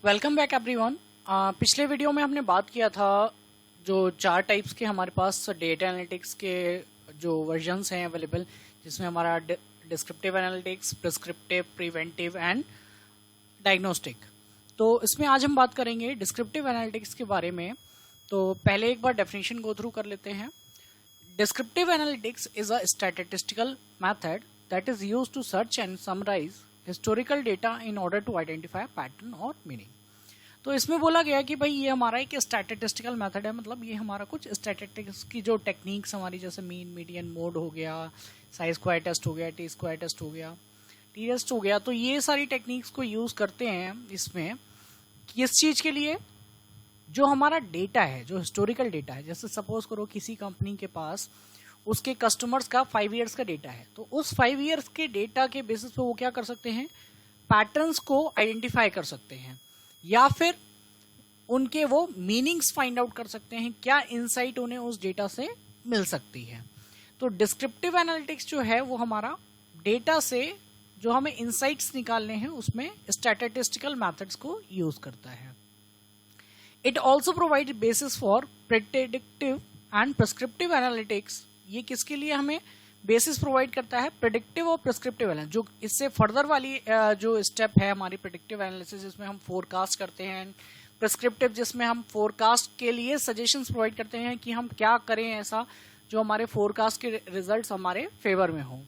Welcome back everyone. पिछले video में हमने बात किया था जो 4 टाइप्स के हमारे पास डेटा एनालिटिक्स के जो वर्जन्स हैं अवेलेबल, जिसमें हमारा descriptive analytics, prescriptive, preventive and diagnostic. तो इसमें आज हम बात करेंगे डिस्क्रिप्टिव एनालिटिक्स के बारे में। तो पहले एक बार डेफिनेशन गो थ्रू कर लेते हैं। Descriptive analytics is a statistical method that is used to search and summarise historical data in order to identify pattern और मीनिंग। तो इसमें बोला गया कि भाई ये हमारा एक स्टैटिस्टिकल मेथड है, मतलब ये हमारा कुछ स्टैटिस्टिक्स की जो टेक्निक्स हमारी, जैसे मीन, मीडियन, मोड हो गया, साइज स्क्वायर टेस्ट हो गया, टी स्क्वायर टेस्ट हो गया, टी टेस्ट हो गया, तो ये सारी टेक्निक्स को यूज करते हैं इसमें किस चीज के लिए? जो हमारा डेटा है, जो हिस्टोरिकल डेटा है, जैसे सपोज करो किसी कंपनी के पास उसके कस्टमर्स का 5 इयर्स का डेटा है, तो उस 5 इयर्स के डेटा के बेसिस पे वो क्या कर सकते हैं, पैटर्न्स को आइडेंटिफाई कर सकते हैं, या फिर उनके वो मीनिंग्स फाइंड आउट कर सकते हैं, क्या इनसाइट उन्हें उस डेटा से मिल सकती है। तो डिस्क्रिप्टिव एनालिटिक्स जो है वो हमारा डेटा से जो हमें इनसाइट्स निकालने हैं उसमें स्टैटिस्टिकल मेथड्स को यूज करता है। It also provide basis for predictive and prescriptive analytics. ये किसके लिए हमें बेसिस प्रोवाइड करता है? प्रेडिक्टिव और प्रिस्क्रिप्टिव एनालिसिस। जो इससे फर्दर वाली जो स्टेप है हमारी प्रेडिक्टिव एनालिसिस, जिसमें हम फोरकास्ट करते हैं, प्रिस्क्रिप्टिव जिसमें हम फोरकास्ट के लिए सजेशंस प्रोवाइड करते हैं कि हम क्या करें ऐसा जो हमारे फोरकास्ट के रिजल्ट्स हमारे फेवर में हो।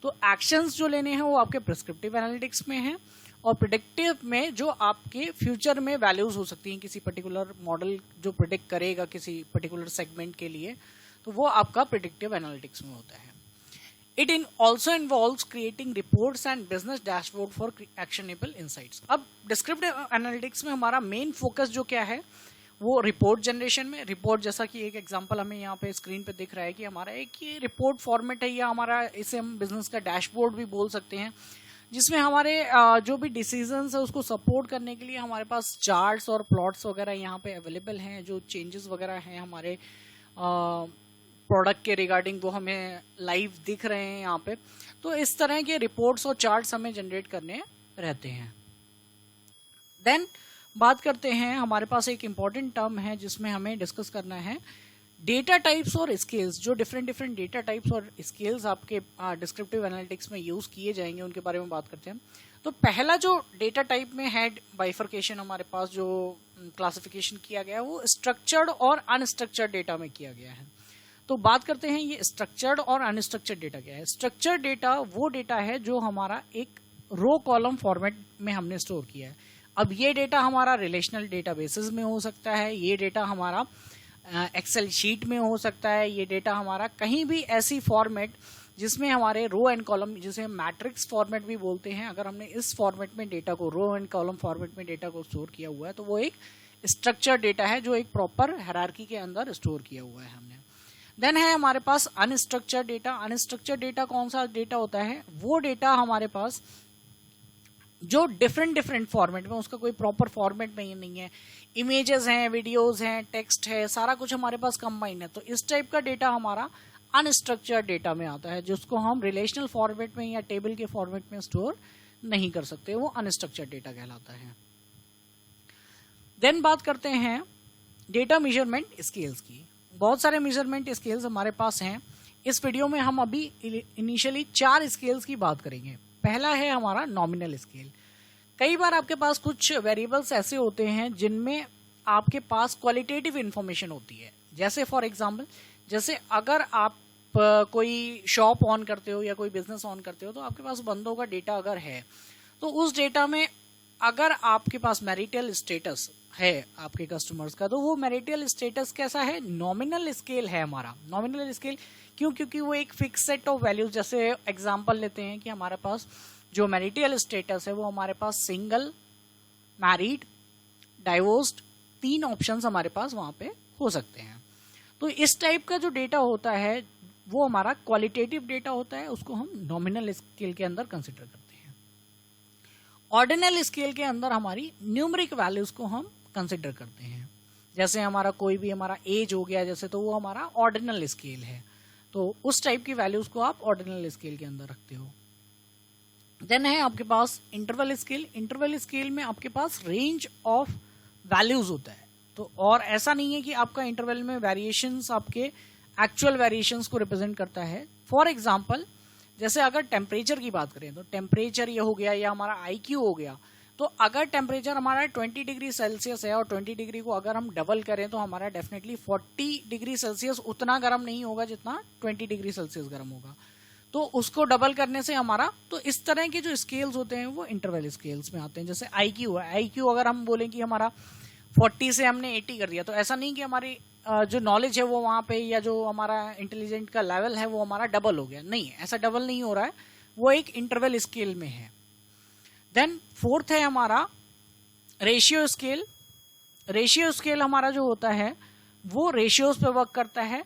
तो एक्शंस जो लेने हैं वो आपके प्रिस्क्रिप्टिव एनालिटिक्स में हैं, और प्रेडिक्टिव में जो आपके फ्यूचर में वैल्यूज हो सकती हैं, किसी पर्टिकुलर मॉडल जो प्रिडिक्ट करेगा किसी पर्टिकुलर सेगमेंट के लिए, तो वो आपका प्रेडिक्टिव एनालिटिक्स में होता है। It also involves creating reports and business dashboard for actionable insights. अब डिस्क्रिप्टिव एनालिटिक्स में हमारा मेन फोकस जो क्या है वो रिपोर्ट जनरेशन में। रिपोर्ट जैसा कि एक एग्जांपल हमें यहाँ पे स्क्रीन पे दिख रहा है कि हमारा एक ये रिपोर्ट फॉर्मेट है, या हमारा इसे हम बिजनेस का डैशबोर्ड भी बोल सकते हैं, जिसमें हमारे जो भी डिसीजंस है उसको सपोर्ट करने के लिए हमारे पास चार्ट्स और प्लॉट्स वगैरह यहाँ पे अवेलेबल हैं। जो चेंजेस वगैरह हैं हमारे प्रोडक्ट के रिगार्डिंग वो हमें लाइव दिख रहे हैं यहाँ पे। तो इस तरह के रिपोर्ट्स और चार्ट्स हमें जनरेट करने रहते हैं। देन बात करते हैं, हमारे पास एक इम्पॉर्टेंट टर्म है जिसमें हमें डिस्कस करना है डेटा टाइप्स और स्केल्स। जो डिफरेंट डेटा टाइप्स और स्केल्स आपके डिस्क्रिप्टिव एनालिटिक्स में यूज किए जाएंगे उनके बारे में बात करते हैं। तो पहला जो डेटा टाइप में है बाइफर्केशन, हमारे पास जो क्लासिफिकेशन किया गया है वो स्ट्रक्चर्ड और अनस्ट्रक्चर्ड डेटा में किया गया है। तो बात करते हैं ये स्ट्रक्चर्ड और अनस्ट्रक्चर्ड डेटा क्या है। स्ट्रक्चर्ड डेटा वो डेटा है जो हमारा एक रो कॉलम फॉर्मेट में हमने स्टोर किया है। अब ये डेटा हमारा रिलेशनल डेटाबेसेस में हो सकता है, ये डेटा हमारा एक्सेल शीट में हो सकता है, ये डेटा हमारा कहीं भी ऐसी फॉर्मेट जिसमें हमारे रो एंड कॉलम, जिसे मैट्रिक्स फॉर्मेट भी बोलते हैं, अगर हमने इस फॉर्मेट में डेटा को, रो एंड कॉलम फॉर्मेट में डेटा को स्टोर किया हुआ है तो वो एक स्ट्रक्चर्ड डेटा है जो एक प्रॉपर हायरार्की के अंदर स्टोर किया हुआ है हमने। देन है हमारे पास अनस्ट्रक्चर्ड डेटा। अनस्ट्रक्चर्ड डेटा कौन सा डेटा होता है? वो डेटा हमारे पास जो डिफरेंट फॉर्मेट में, उसका कोई प्रॉपर फॉर्मेट में ही नहीं है, इमेजेस हैं, वीडियोस हैं, टेक्स्ट है, सारा कुछ हमारे पास कंबाइन है। तो इस टाइप का डेटा हमारा अनस्ट्रक्चर्ड डेटा में आता है, जिसको हम रिलेशनल फॉर्मेट में या टेबल के फॉर्मेट में स्टोर नहीं कर सकते, वो अनस्ट्रक्चर्ड डेटा कहलाता है। देन बात करते हैं डेटा मेजरमेंट स्केल्स की। बहुत सारे मेजरमेंट स्केल्स हमारे पास हैं। इस वीडियो में हम अभी इनिशियली 4 स्केल्स की बात करेंगे। पहला है हमारा नॉमिनल स्केल। कई बार आपके पास कुछ वेरिएबल्स ऐसे होते हैं जिनमें आपके पास क्वालिटेटिव इंफॉर्मेशन होती है। जैसे फॉर एग्जांपल, जैसे अगर आप कोई शॉप ऑन करते हो या कोई बिजनेस ऑन करते हो, तो आपके पास बंदों का डेटा अगर है, तो उस डेटा में अगर आपके पास मैरिटल स्टेटस है आपके कस्टमर्स का, तो वो मैरिटल स्टेटस कैसा है? नॉमिनल स्केल है हमारा। नॉमिनल स्केल क्यों? क्योंकि वो एक फिक्स सेट ऑफ वैल्यूज, जैसे एग्जांपल लेते हैं कि हमारे पास जो मैरिटल स्टेटस है वो हमारे पास सिंगल, मैरिड, डाइवोर्स्ड, 3 ऑप्शंस हमारे पास वहां पे हो सकते हैं। तो इस टाइप का जो डेटा होता है वो हमारा क्वालिटेटिव डेटा होता है, उसको हम नॉमिनल स्केल के अंदर कंसिडर करते हैं। ऑर्डिनल स्केल के अंदर हमारी न्यूमेरिक वैल्यूज को हम कंसिडर करते हैं। जैसे हमारा कोई भी हमारा एज हो गया जैसे, तो वो हमारा ऑर्डिनल स्केल है, तो उस टाइप की वैल्यूज को आप ऑर्डिनल स्केल के अंदर रखते हो। देन है आपके पास इंटरवल स्केल। इंटरवल स्केल में आपके पास रेंज ऑफ वैल्यूज होता है, तो और ऐसा नहीं है कि आपका इंटरवल में वेरिएशंस आपके एक्चुअल वेरिएशंस को रिप्रेजेंट करता है। फॉर एग्जांपल जैसे अगर टेम्परेचर की बात करें तो टेम्परेचर ये हो गया या हमारा IQ हो गया, तो अगर टेम्परेचर हमारा 20 डिग्री सेल्सियस है और 20 डिग्री को अगर हम डबल करें तो हमारा डेफिनेटली 40 डिग्री सेल्सियस उतना गर्म नहीं होगा जितना 20 डिग्री सेल्सियस गर्म होगा, तो उसको डबल करने से हमारा, तो इस तरह के जो स्केल्स होते हैं वो इंटरवल स्केल्स में आते हैं। जैसे IQ है, IQ अगर हम बोलें कि हमारा 40 से हमने 80 कर दिया, तो ऐसा नहीं कि हमारी जो नॉलेज है वो वहाँ पे या जो हमारा इंटेलिजेंट का लेवल है वो हमारा डबल हो गया, नहीं, ऐसा डबल नहीं हो रहा है, वो एक इंटरवल स्केल में है। देन फोर्थ है हमारा रेशियो स्केल। रेशियो स्केल हमारा जो होता है वो रेशियोज पे वर्क करता है।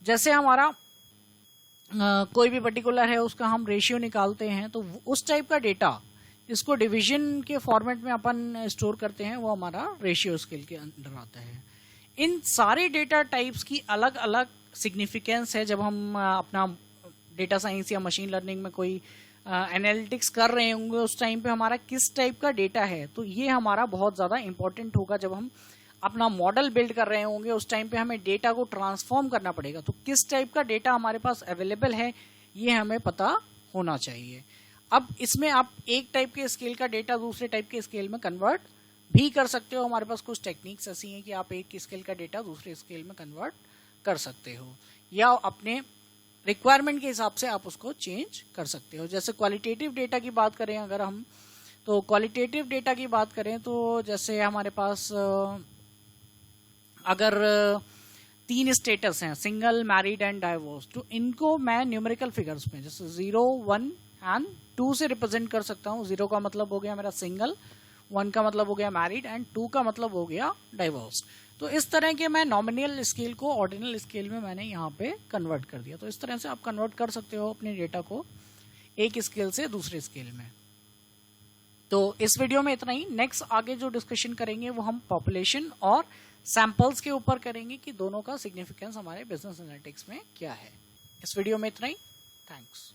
जैसे हमारा कोई भी पर्टिकुलर है उसका हम रेशियो निकालते हैं, तो उस टाइप का डेटा इसको डिवीजन के फॉर्मेट में अपन स्टोर करते हैं, वो हमारा रेशियो स्केल के अंदर आता है। इन सारे डेटा टाइप्स की अलग अलग सिग्निफिकेंस है। जब हम अपना डेटा साइंस या मशीन लर्निंग में कोई एनालिटिक्स कर रहे होंगे उस टाइम पे हमारा किस टाइप का डेटा है, तो ये हमारा बहुत ज़्यादा इंपॉर्टेंट होगा। जब हम अपना मॉडल बिल्ड कर रहे होंगे उस टाइम पे हमें डेटा को ट्रांसफॉर्म करना पड़ेगा, तो किस टाइप का डेटा हमारे पास अवेलेबल है ये हमें पता होना चाहिए। अब इसमें आप एक टाइप के स्केल का डेटा दूसरे टाइप के स्केल में कन्वर्ट भी कर सकते हो। हमारे पास कुछ टेक्निक्स ऐसी हैं कि आप एक स्केल का डेटा दूसरे स्केल में कन्वर्ट कर सकते हो या अपने रिक्वायरमेंट के हिसाब से आप उसको चेंज कर सकते हो। जैसे क्वालिटेटिव डेटा की बात करें अगर हम, तो क्वालिटेटिव डेटा की बात करें तो जैसे हमारे पास अगर 3 स्टेटस हैं, सिंगल, मैरिड एंड डाइवोर्स, तो इनको मैं न्यूमेरिकल फिगर्स में जैसे 0, 1 एंड 2 से रिप्रेजेंट कर सकता हूँ। 0 का मतलब हो गया मेरा सिंगल, 1 का मतलब हो गया मैरिड एंड 2 का मतलब हो गया डाइवोर्स। तो इस तरह के मैं नॉमिनल स्केल को ऑर्डिनल स्केल में मैंने यहाँ पे कन्वर्ट कर दिया। तो इस तरह से आप कन्वर्ट कर सकते हो अपने डेटा को एक स्केल से दूसरे स्केल में। तो इस वीडियो में इतना ही। नेक्स्ट आगे जो डिस्कशन करेंगे वो हम पॉपुलेशन और सैंपल्स के ऊपर करेंगे कि दोनों का सिग्निफिकेंस हमारे बिजनेस एनालिटिक्स में क्या है। इस वीडियो में इतना ही। थैंक्स।